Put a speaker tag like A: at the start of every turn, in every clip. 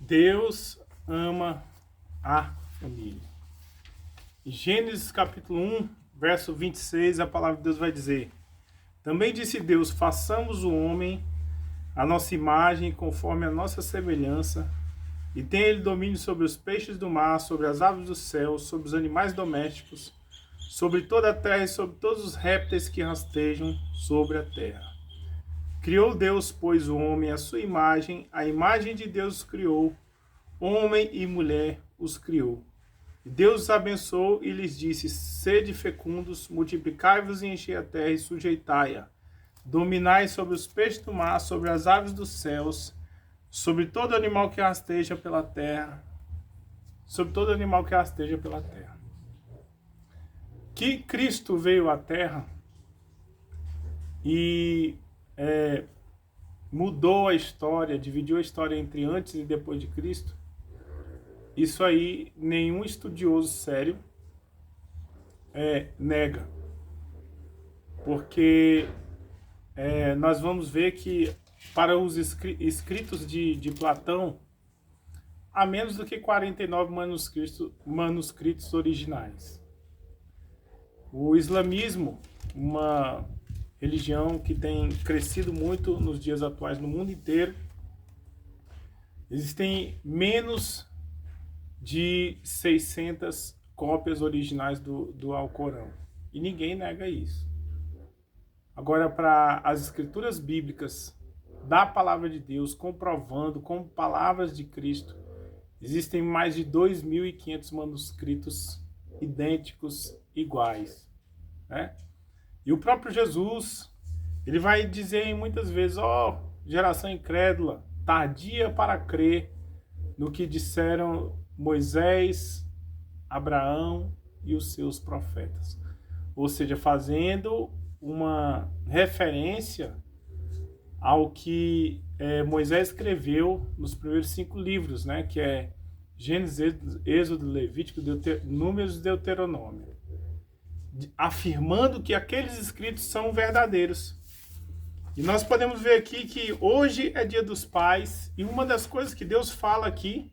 A: Deus ama a família. Em Gênesis capítulo 1, verso 26, a palavra de Deus vai dizer: Também disse Deus, façamos o homem a nossa imagem, conforme a nossa semelhança, e tenha ele domínio sobre os peixes do mar, sobre as aves do céu, sobre os animais domésticos, sobre toda a terra e sobre todos os répteis que rastejam sobre a terra. Criou Deus, pois, o homem à sua imagem, a imagem de Deus os criou, homem e mulher os criou. E Deus os abençoou e lhes disse: Sede fecundos, multiplicai-vos e enchei a terra e sujeitai-a. Dominai sobre os peixes do mar, sobre as aves dos céus, sobre todo animal que rasteja pela terra, sobre todo animal que rasteja pela terra. Que Cristo veio à terra e mudou a história, dividiu a história entre antes e depois de Cristo. Isso aí nenhum estudioso sério nega, porque nós vamos ver que para os escritos de Platão, há menos do que 49 manuscritos originais. O islamismo, uma religião que tem crescido muito nos dias atuais no mundo inteiro, existem menos de 600 cópias originais do Alcorão. E ninguém nega isso. Agora, para as escrituras bíblicas da palavra de Deus, comprovando como palavras de Cristo, existem mais de 2.500 manuscritos idênticos, iguais, né? E o próprio Jesus, ele vai dizer muitas vezes: ó, geração incrédula, tardia para crer no que disseram Moisés, Abraão e os seus profetas. Ou seja, fazendo uma referência ao que Moisés escreveu nos primeiros 5 livros, né? Que é Gênesis, Êxodo, Levítico, Números e Deuteronômio, afirmando que aqueles escritos são verdadeiros. E nós podemos ver aqui que hoje é Dia dos Pais, e uma das coisas que Deus fala aqui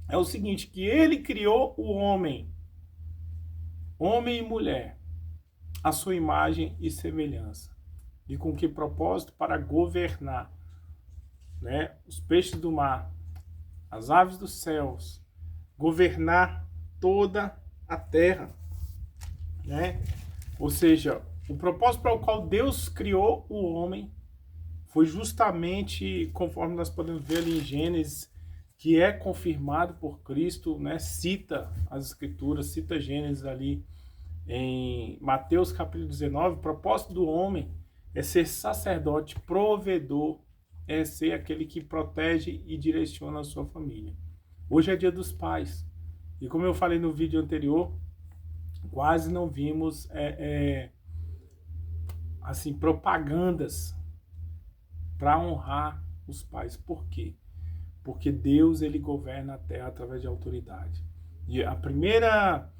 A: é o seguinte: que Ele criou o homem e mulher, à sua imagem e semelhança. E com que propósito? Para governar, né? Os peixes do mar, as aves dos céus, governar toda a terra, né? Ou seja, o propósito para o qual Deus criou o homem foi justamente, conforme nós podemos ver ali em Gênesis, que é confirmado por Cristo, né? Cita as Escrituras, cita Gênesis ali em Mateus capítulo 19, o propósito do homem é ser sacerdote, provedor, é ser aquele que protege e direciona a sua família. Hoje é Dia dos Pais, e como eu falei no vídeo anterior, quase não vimos assim, propagandas para honrar os pais. Por quê? Porque Deus, ele governa a terra através de autoridade. E a primeira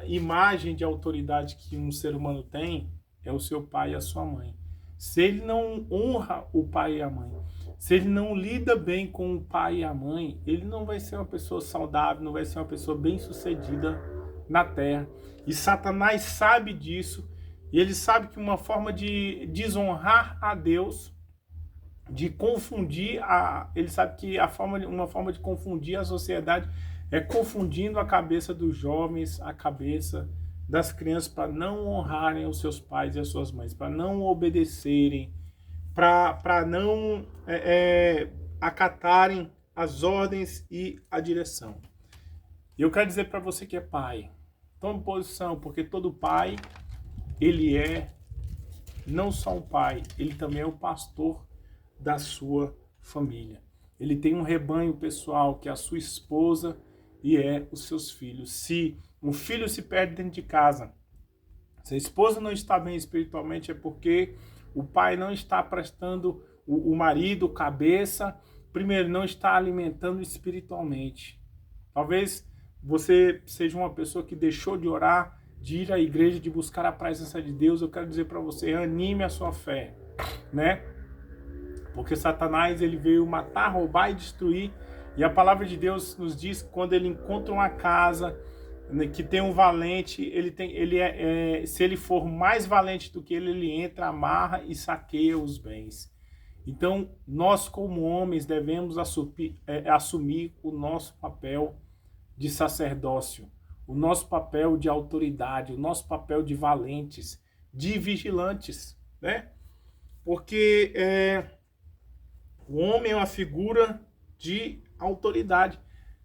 A: imagem de autoridade que um ser humano tem é o seu pai e a sua mãe. Se ele não honra o pai e a mãe, se ele não lida bem com o pai e a mãe, ele não vai ser uma pessoa saudável, não vai ser uma pessoa bem-sucedida na terra. E Satanás sabe disso, e ele sabe que uma forma de desonrar a Deus, de confundir ele sabe que uma forma de confundir a sociedade é confundindo a cabeça dos jovens, a cabeça das crianças, para não honrarem os seus pais e as suas mães, para não obedecerem, para não acatarem as ordens e a direção. E eu quero dizer para você que é pai, tome posição, porque todo pai, ele é não só um pai, ele também é o pastor da sua família. Ele tem um rebanho pessoal, que é a sua esposa e os seus filhos. Se um filho se perde dentro de casa, se a esposa não está bem espiritualmente, é porque o pai não está prestando, o marido, cabeça, primeiro, não está alimentando espiritualmente. Talvez você seja uma pessoa que deixou de orar, de ir à igreja, de buscar a presença de Deus. Eu quero dizer para você, anime a sua fé, né? Porque Satanás ele veio matar, roubar e destruir. E a palavra de Deus nos diz que quando ele encontra uma casa, né, que tem um valente, se ele for mais valente do que ele entra, amarra e saqueia os bens. Então, nós como homens devemos assumir o nosso papel de sacerdócio, o nosso papel de autoridade, o nosso papel de valentes, de vigilantes, né? Porque o homem é uma figura de autoridade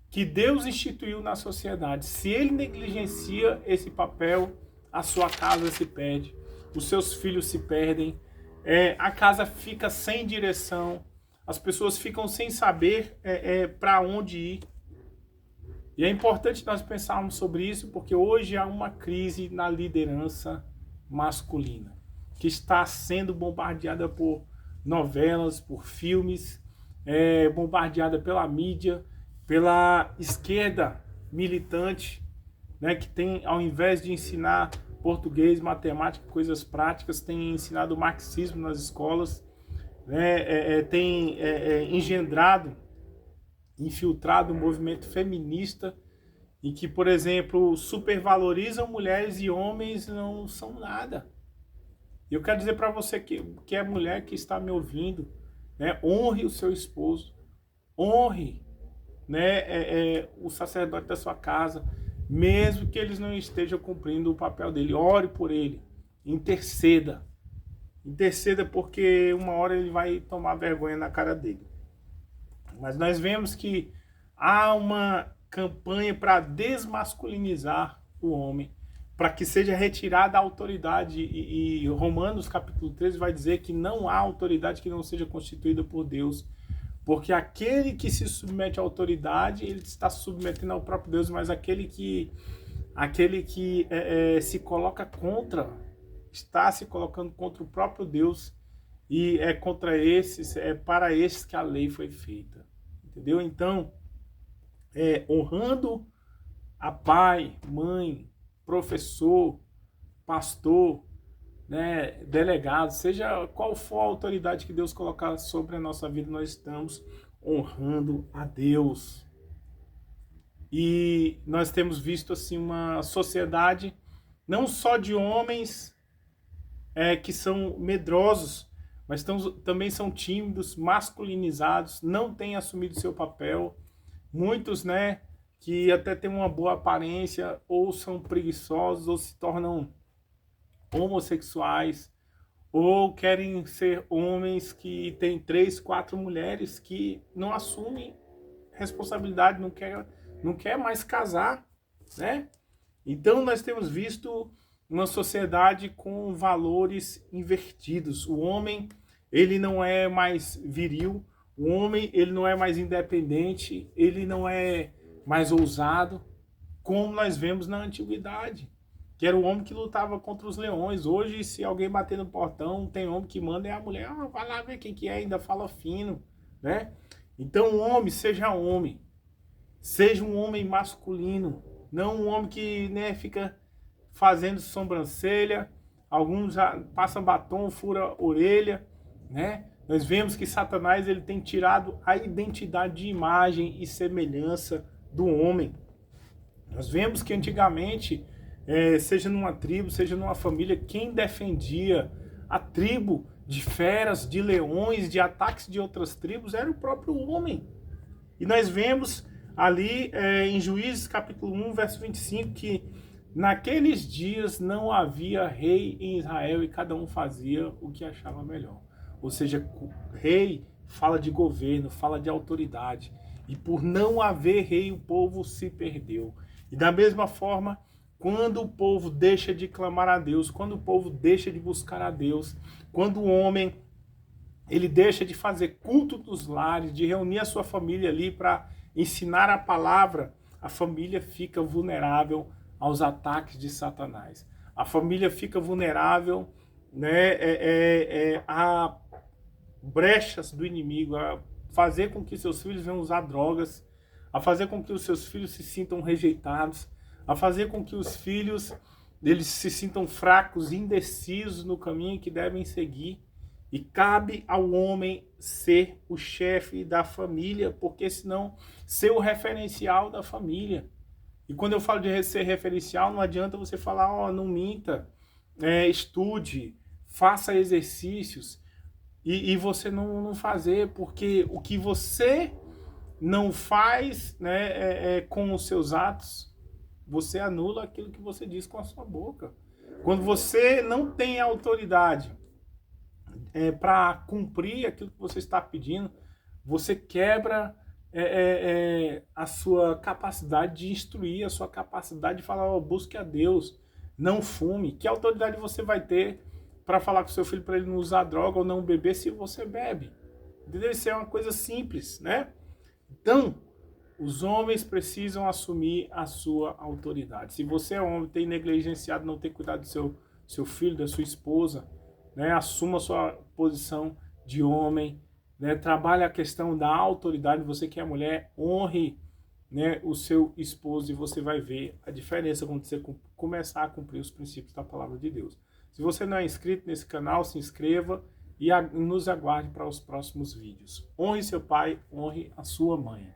A: que Deus instituiu na sociedade. Se ele negligencia esse papel, a sua casa se perde, os seus filhos se perdem, a casa fica sem direção, as pessoas ficam sem saber para onde ir. E é importante nós pensarmos sobre isso, porque hoje há uma crise na liderança masculina, que está sendo bombardeada por novelas, por filmes, bombardeada pela mídia, pela esquerda militante, né, que tem, ao invés de ensinar português, matemática, coisas práticas, tem ensinado o marxismo nas escolas, né, tem engendrado, infiltrado o movimento feminista, e que, por exemplo, supervalorizam mulheres e homens não são nada. Eu quero dizer para você que é mulher que está me ouvindo, né, honre o seu esposo, honre, né, o sacerdote da sua casa, mesmo que eles não estejam cumprindo o papel dele. Ore por ele, interceda. Interceda, porque uma hora ele vai tomar vergonha na cara dele. Mas nós vemos que há uma campanha para desmasculinizar o homem, para que seja retirada a autoridade. E Romanos capítulo 13 vai dizer que não há autoridade que não seja constituída por Deus. Porque aquele que se submete à autoridade, ele está se submetendo ao próprio Deus, mas aquele que se coloca contra, está se colocando contra o próprio Deus, e é contra esses, para esses que a lei foi feita. Entendeu? Então, honrando a pai, mãe, professor, pastor, né, delegado, seja qual for a autoridade que Deus colocar sobre a nossa vida, nós estamos honrando a Deus. E nós temos visto assim uma sociedade não só de homens que são medrosos, mas também são tímidos, masculinizados, não têm assumido seu papel. Muitos, né, que até têm uma boa aparência, ou são preguiçosos, ou se tornam homossexuais, ou querem ser homens que têm 3, 4 mulheres, que não assumem responsabilidade, não quer mais casar, né? Então nós temos visto uma sociedade com valores invertidos. O homem, ele não é mais viril, o homem, ele não é mais independente, ele não é mais ousado, como nós vemos na antiguidade, que era o homem que lutava contra os leões. Hoje, se alguém bater no portão, tem homem que manda, é a mulher, vai lá ver quem que é, ainda fala fino, né? Então, homem, seja um homem masculino, não um homem que, né, fica fazendo sobrancelha, alguns já passam batom, fura orelha, né? Nós vemos que Satanás, ele tem tirado a identidade de imagem e semelhança do homem. Nós vemos que antigamente, seja numa tribo, seja numa família, quem defendia a tribo de feras, de leões, de ataques de outras tribos, era o próprio homem. E nós vemos ali em Juízes capítulo 1, verso 25, que naqueles dias não havia rei em Israel e cada um fazia o que achava melhor. Ou seja, rei fala de governo, fala de autoridade. E por não haver rei, o povo se perdeu. E da mesma forma, quando o povo deixa de clamar a Deus, quando o povo deixa de buscar a Deus, quando o homem ele deixa de fazer culto dos lares, de reunir a sua família ali para ensinar a palavra, a família fica vulnerável aos ataques de Satanás. A família fica vulnerável, né, a brechas do inimigo, a fazer com que seus filhos venham usar drogas, a fazer com que os seus filhos se sintam rejeitados, a fazer com que os filhos eles se sintam fracos, indecisos no caminho que devem seguir. E cabe ao homem ser o chefe da família, porque senão ser o referencial da família. E quando eu falo de ser referencial, não adianta você falar, ó, não minta, estude, faça exercícios, e você não fazer, porque o que você não faz, né, com os seus atos, você anula aquilo que você diz com a sua boca. Quando você não tem autoridade para cumprir aquilo que você está pedindo, você quebra a sua capacidade de instruir, a sua capacidade de falar, oh, busque a Deus, não fume. Que autoridade você vai ter para falar com seu filho para ele não usar droga ou não beber se você bebe? Entendeu? Isso é uma coisa simples, né? Então, os homens precisam assumir a sua autoridade. Se você é homem, tem negligenciado, não tem cuidado do seu filho, da sua esposa, né? Assuma a sua posição de homem, né? Trabalhe a questão da autoridade. Você que é mulher, honre, né, o seu esposo, e você vai ver a diferença quando você começar a cumprir os princípios da palavra de Deus. Se você não é inscrito nesse canal, se inscreva e nos aguarde para os próximos vídeos. Honre seu pai, honre a sua mãe.